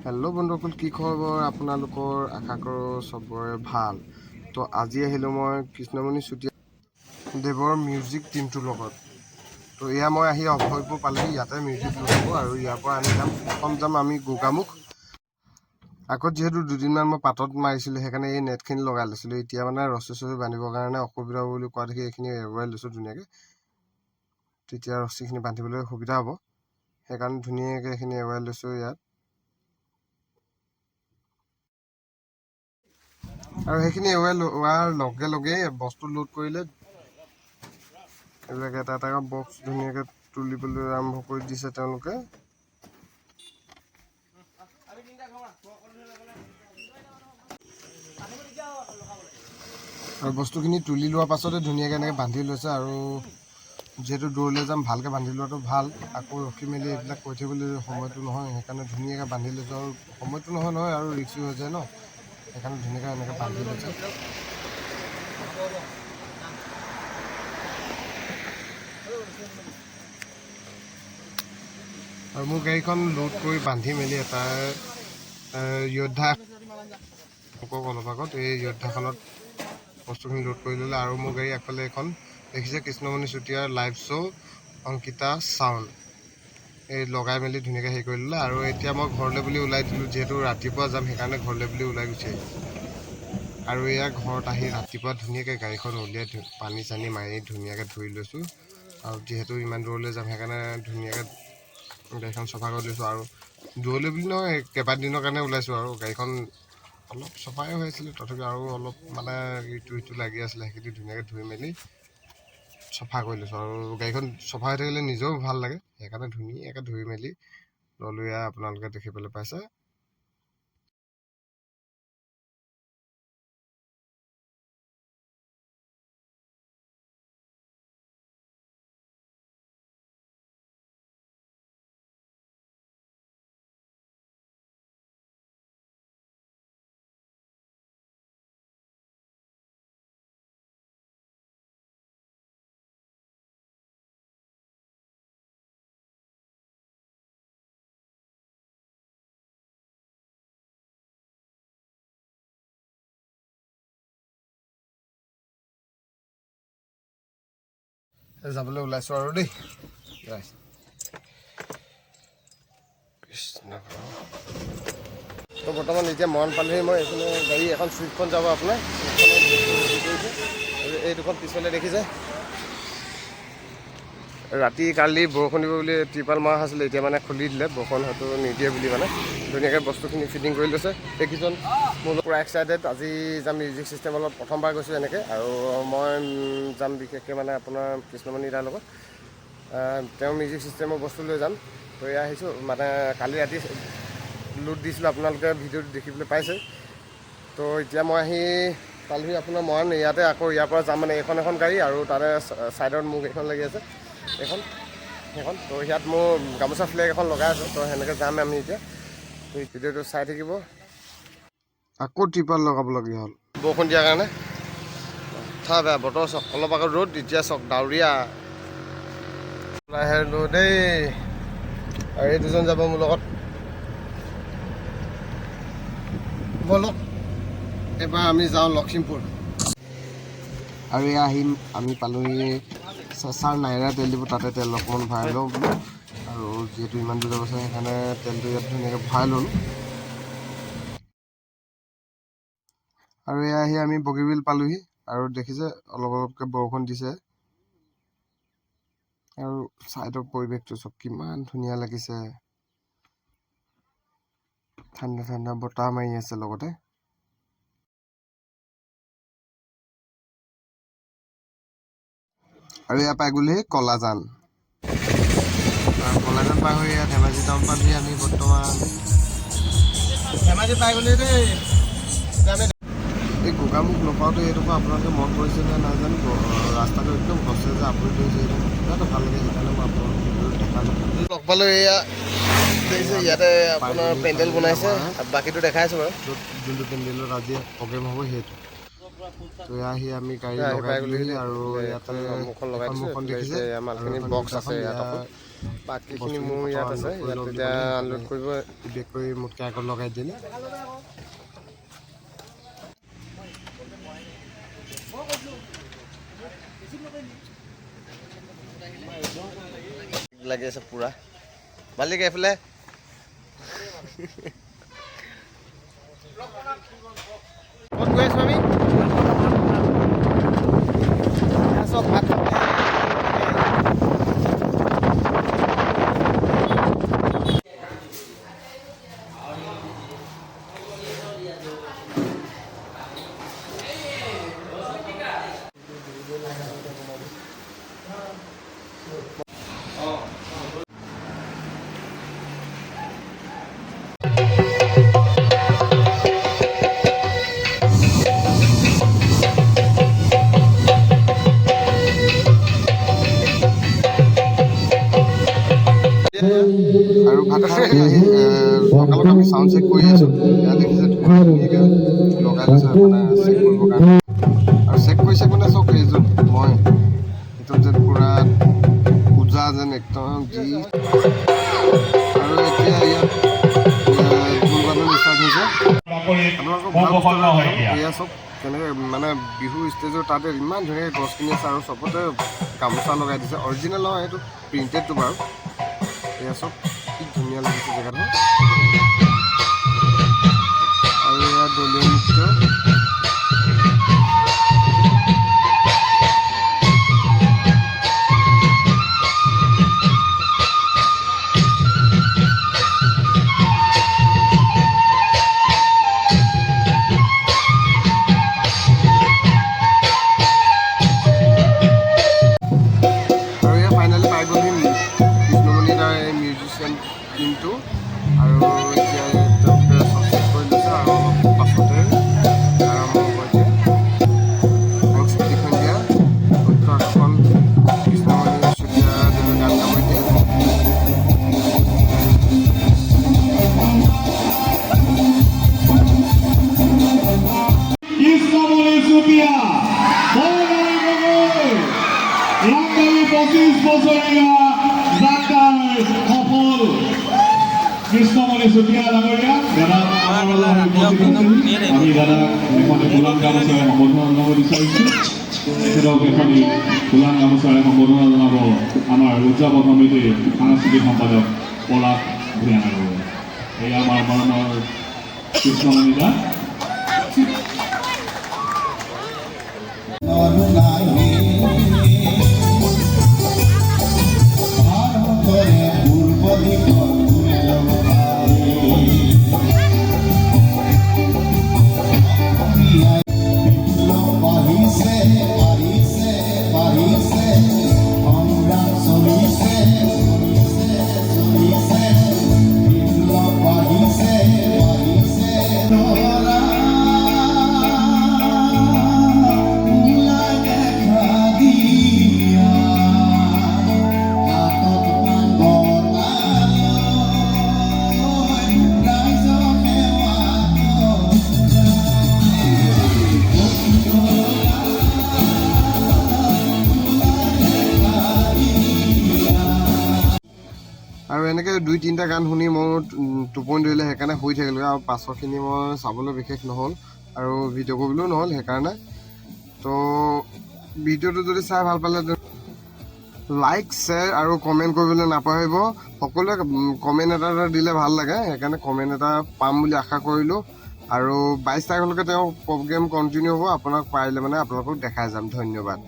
Hello' বন্ধুসকল, কি খবৰ আপোনালোকৰ? আশা কৰোঁ চবৰে ভাল। তো আজি আহিলোঁ মই কৃষ্ণমণি চুতীয়া দেৱৰ মিউজিক টিমটোৰ লগত। তো এয়া মই আহি অভয়পুৰ পালোহি, ইয়াতে মিউজিক লোড হ'ব আৰু ইয়াৰ পৰা আমি প্ৰথম যাম আমি গোগামুখ। আগত যিহেতু দুদিনমান মই পাতত মাৰিছিলোঁ, সেইকাৰণে এই নেটখিনি লগাই লৈছিলোঁ। এতিয়া মানে ৰছী চছী বান্ধিবৰ কাৰণে অসুবিধা হ'ব বুলি কোৱা দেখি এইখিনি এৰুৱাই লৈছোঁ ধুনীয়াকৈ। তেতিয়া ৰছীখিনি বান্ধিবলৈ সুবিধা হ'ব, সেইকাৰণে ধুনীয়াকৈ এইখিনি এৰুৱাই লৈছোঁ ইয়াত। আৰু সেইখিনি এৰুৱাই লোৱাৰ লগে লগে বস্তু লোড কৰিলে এইবিলাক এটা এটা বক্স ধুনীয়াকৈ তুলিবলৈ আৰম্ভ কৰি দিছে তেওঁলোকে। আৰু বস্তুখিনি তুলি লোৱাৰ পাছতে ধুনীয়াকৈ এনেকৈ বান্ধি লৈছে। আৰু যিহেতু দূৰলৈ যাম, ভালকৈ বান্ধি লোৱাটো ভাল। আকৌ ৰখি মেলি এইবিলাক কৰি থাকিবলৈ সময়টো নহয়, সেইকাৰণে ধুনীয়াকৈ বান্ধি লৈছোঁ। আৰু সময়টো নহয় আৰু ৰিক্সি হৈ যায় ন, সেইকাৰণে ধুনীয়াকৈ এনেকৈ বান্ধি লৈছে। আৰু মোৰ গাড়ীখন লোড কৰি বান্ধি মেলি এটা য়োদ্ধা অলপ আগত এই য়োদ্ধাখনত বস্তুখিনি লোড কৰি ল'লে। আৰু মোৰ গাড়ী আগফালে এখন দেখিছে কৃষ্ণমণি চুতীয়াৰ লাইভ শ্ব' অংকিতা চাউণ্ড, এই লগাই মেলি ধুনীয়াকৈ হেৰি কৰি ল'লে। আৰু এতিয়া মই ঘৰলৈ বুলি ওলাই দিলোঁ, যিহেতু ৰাতিপুৱা যাম, সেইকাৰণে ঘৰলৈ বুলি ওলাই গুচি আহিছোঁ। আৰু এয়া ঘৰত আহি ৰাতিপুৱা ধুনীয়াকৈ গাড়ীখন উলিয়াই পানী চানী মাৰি ধুনীয়াকৈ ধুই লৈছোঁ। আৰু যিহেতু ইমান দূৰলৈ যাম, সেইকাৰণে ধুনীয়াকৈ গাড়ীখন চফা কৰি লৈছোঁ। আৰু দূৰলৈ বুলি নহয়, কেইবাদিনৰ কাৰণে ওলাইছোঁ। আৰু গাড়ীখন অলপ চফাই হৈ আছিলে, তথাপিও আৰু অলপ মানে ইটো লাগি আছিলে, সেইখিনি ধুনীয়াকৈ ধুই মেলি চফা কৰি লৈছোঁ। আৰু গাড়ীখন চফা হৈ থাকিলে নিজেও ভাল লাগে, সেইকাৰণে ধুনীয়াকৈ ধুই মেলি ল'লোঁ। এয়া আপোনালোকে দেখিবলৈ পাইছে। যাবলৈ ওলাইছোঁ আৰু দেই। কৃষ্ণ। তো বৰ্তমান এতিয়া মৰাণ পালোহি মই। এইফালে গাড়ী এখন চুইফ্টখন যাব আপোনাৰ, আৰু এই দুখন পিছফালে দেখিছে। ৰাতি কালি বৰষুণ দিব বুলি ত্ৰিপাল মৰা আছিলে, এতিয়া মানে খুলি দিলে, বৰষুণ হয়তো নিদিয়ে বুলি মানে ধুনীয়াকৈ বস্তুখিনি ফিটিং কৰি লৈছে। এইকেইজন মোৰ পূৰা এক্সাইটেড। আজি যাম মিউজিক ছিষ্টেমৰ লগত, প্ৰথমবাৰ গৈছোঁ এনেকৈ। আৰু মই যাম বিশেষকৈ মানে আপোনাৰ কৃষ্ণমণি দাৰ লগত, তেওঁ মিউজিক ছিষ্টেমৰ বস্তু লৈ যাম। তো এয়া আহিছোঁ, মানে কালি ৰাতি লোড দিছিলোঁ, আপোনালোকে ভিডিঅ'টো দেখিবলৈ পাইছে। তো এতিয়া মই আহি পালোহি আপোনাৰ মৰাণ। ইয়াতে আকৌ ইয়াৰ পৰা যাম মানে এখন গাড়ী, আৰু তাতে ছাইডত মোৰ গাড়ীখন লাগি আছে সেইখন। তো ইয়াত মোৰ গামোচা ফ্লেগ এখন লগাই আছোঁ। তো সেনেকৈ যাম আমি এতিয়া। ভিডিঅ'টো চাই থাকিব। আকৌ ত্ৰিপাল লগাবলগীয়া হ'ল বৰষুণ দিয়াৰ কাৰণে। কথা বেয়া, বতৰ চাওক, অলপ আগত ৰ'দ, এতিয়া চাওক ডাৱৰীয়া। লাহে ৰ'দ দেই। আৰু এই দুজন যাব মোৰ লগত। বলক এবাৰ আমি যাওঁ লখিমপুৰ। আৰু এয়া আহিম, আমি পালোহি চেঁচাৰ নাইৰা তেল ডিপু, তাতে তেল অকণমান ভৰাই লওঁ বোলো। আৰু যিহেতু ইমান দূৰ যাব আছে, সেইকাৰণে তেলটো ইয়াত ধুনীয়াকৈ ভৰাই ল'লোঁ। আৰু এয়া আহি আমি বগীবিল পালোহি। আৰু দেখিছে অলপ অলপকৈ বৰষুণ দিছে। আৰু ছাইডৰ পৰিৱেশটো চব কিমান ধুনীয়া লাগিছে, ঠাণ্ডা ঠাণ্ডা বতাহ মাৰি আছে লগতে। আৰু এয়া পাই গ'লোহি কলাজান। কলাজান পাৰ হৈ এয়া ধেমাজি টাউন পালোহি আমি বৰ্তমান। ধেমাজি পাই গ'লোহি দেই। এই গোগামুখ নোপাওঁতে এইডোখৰ আপোনালোকে মন কৰিছেনে নাজানো, ৰাস্তাটো একদম গছে যে আৱৰি ধৰিছে, একদম কিবা এটা ভাল লাগে, সেইকাৰণে মই আপোনালোকক ভিডিঅ'ত দেখালোঁ। লগ পালোঁ এয়া দেখিছে, ইয়াতে আপোনাৰ পেণ্ডেল বনাইছে, বাকীটো দেখাইছোঁ বাৰু। যোনটো পেণ্ডেলত আজি প্ৰগ্ৰেম হ'ব সেইটো। তো আহি আমি গাড়ী লগাই দিলোহি আৰু ইয়াতে সন্মুখন দেখিছে মালখিনি বক্স আছে ইয়াত বাকীখিনি মোৰ ইয়াত আছে ইয়াত এতিয়া আনলোড কৰিব বেক কৰি মোতকৈ আগত লগাই দিলে লাগি আছে পুৰা মালিক এইফালে ক'ত গৈ আছো আমি চব ভাত আৰু ভাত খাই আহি লগালগ আমি চাউণ্ড চেক কৰি আছোঁ এয়া দেখিছে ধুনীয়াকৈ লগাই লৈছে মানে চেক কৰিবৰ কাৰণে আৰু চেক কৰিছে মানে চব এইযোৰ মই এইটো যেন পূৰা পূজা যেন একদম যি আৰু এতিয়া ইয়াত ঢোল বাদন ষ্টাৰ্ট হৈছে আপোনালোকক ভাল বস্তু এয়া চব কেনেকৈ মানে বিহু ষ্টেজৰ তাতে ইমান ধুনীয়াকৈ গছখিনি আছে আৰু চবতে গামোচা লগাই দিছে অৰিজিনেল নহয় এইটো প্ৰিণ্টেডটো বাৰু এয়া চব কি ধুনীয়া লাগিছে জেগাটো আৰু এয়া দলীয় নৃত্য আৰু এয়া ফাইনেলি পাই গ'লহি কৃষ্ণমণি তাৰ এই মিউজিচিয়ান টিমটো আৰু এতিয়া তেওঁলোকে চাকচেছ কৰি লৈছে আৰু অলপ পাছতে আৰম্ভ হৈছে সাংস্কৃতিক সন্ধিয়া মুখ্য আকৰ্ষণ কৃষ্ণমণি চুতীয়াদেৱে গান গাব এতিয়া কৃষ্ণমণি চুতীয়া 25 বছৰীয়া যাত্ৰাৰ সফল কৃষ্ণমণি চুতীয়া ডাঙৰীয়া দাদাক আমি দাদাক এখনি ফুলান গামোচাৰে সম্বৰ্ধনা জনাব বিচাৰিছোঁ তেখেতক এখনি ফুলান গামোচাৰে সম্বৰ্ধনা জনাব আমাৰ উদযাপন সমিতিৰ সাংস্কৃতিক সম্পাদক পলাশ ভূঞা ডাঙৰীয়া এয়া আমাৰ মৰমৰ কৃষ্ণমণি দা আৰু এনেকৈ 2-3টা গান শুনি মোৰ টোপনি ধৰিলে সেইকাৰণে শুই থাকিলোঁ আৰু পাছৰখিনি মই চাবলৈ বিশেষ নহ'ল আৰু ভিডিঅ' কৰিবলৈও নহ'ল সেইকাৰণে তো ভিডিঅ'টো যদি চাই ভাল পালে লাইক শ্বেয়াৰ আৰু কমেণ্ট কৰিবলৈ নাপাহৰিব সকলোৱে কমেণ্ট এটা দিলে ভাল লাগে সেইকাৰণে কমেণ্ট এটা পাম বুলি আশা কৰিলোঁ আৰু 22 তাৰিখলৈকে তেওঁ প্ৰগ্ৰেম কণ্টিনিউ হ'ব আপোনাক পাৰিলে মানে আপোনালোকক দেখাই যাম ধন্যবাদ।